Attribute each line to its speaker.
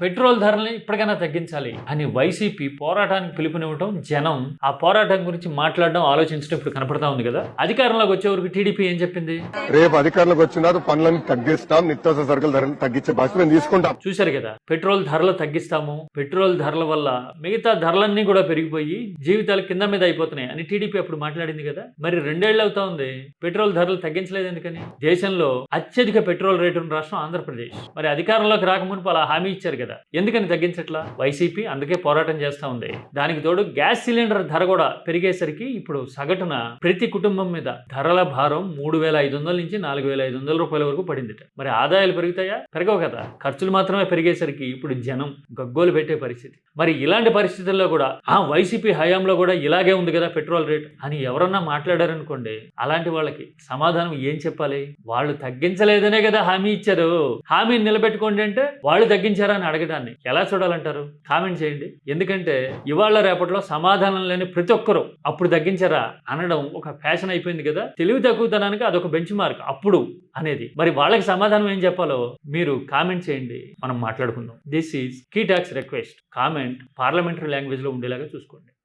Speaker 1: Petrol ధరల్ని ఇప్పటికైనా తగ్గించాలి అని వైసీపీ పోరాటానికి పిలుపునివ్వటం, జనం ఆ పోరాటం గురించి మాట్లాడడం, ఆలోచించడం ఇప్పుడు కనపడతా ఉంది కదా. అధికారంలోకి వచ్చే వరకు టీడీపీ ఏం చెప్పింది?
Speaker 2: రేపు అధికారంలోకి వచ్చిన పనులను తగ్గిస్తాం, నిత్యావసర సరుకుల ధరలు తగ్గించే బాధ్యత మేము తీసుకుంటాం.
Speaker 1: చూశారు కదా, పెట్రోల్ ధరలు తగ్గిస్తాము, పెట్రోల్ ధరల వల్ల మిగతా ధరలన్నీ కూడా పెరిగిపోయి జీవితాలు కింద మీద అయిపోతున్నాయి అని టీడీపీ అప్పుడు మాట్లాడింది కదా. మరి 2 ఏళ్ళు అవుతా ఉంది, పెట్రోల్ ధరలు తగ్గించలేదు ఎందుకని? దేశంలో అత్యధిక పెట్రోల్ రేటు ఉన్న రాష్ట్రం ఆంధ్రప్రదేశ్. మరి అధికారంలోకి రాకమునుపు అలా హామీ ఇచ్చారు కదా, ఎందుకని తగ్గించట్లా? వైసీపీ అందుకే పోరాటం చేస్తా ఉంది. దానికి తోడు గ్యాస్ సిలిండర్ ధర కూడా పెరిగేసరికి ఇప్పుడు సగటున ప్రతి కుటుంబం మీద ధరల భారం 3,500 నుంచి 4,500 రూపాయల వరకు పడింది. మరి ఆదాయాలు పెరుగుతాయా? పెరగవు కదా. ఖర్చులు మాత్రమే పెరిగేసరికి ఇప్పుడు జనం గగ్గోలు పెట్టే పరిస్థితి. మరి ఇలాంటి పరిస్థితుల్లో కూడా వైసీపీ హయాంలో కూడా ఇలాగే ఉంది కదా పెట్రోల్ రేట్ అని ఎవరన్నా మాట్లాడారనుకోండి, అలాంటి వాళ్ళకి సమాధానం ఏం చెప్పాలి? వాళ్ళు తగ్గించలేదనే కదా హామీ ఇచ్చారు. హామీని నిలబెట్టుకోండి అంటే వాళ్ళు తగ్గించారా అని అడగడాన్ని ఎలా చూడాలంటారు? కామెంట్ చేయండి. ఎందుకంటే ఇవాళ రేపట్లో సమాధానం లేని ప్రతి ఒక్కరూ అప్పుడు తగ్గించారా అనడం ఒక ఫ్యాషన్ అయిపోయింది కదా. తెలివి తక్కువతనానికి అదొక బెంచ్ మార్క్ అప్పుడు అనేది. మరి వాళ్ళకి సమాధానం ఏం చెప్పాలో మీరు కామెంట్ చేయండి, మనం మాట్లాడుకుందాం. This is key talks request. Comment parliamentary language లో ఉండేలాగా చూసుకోండి.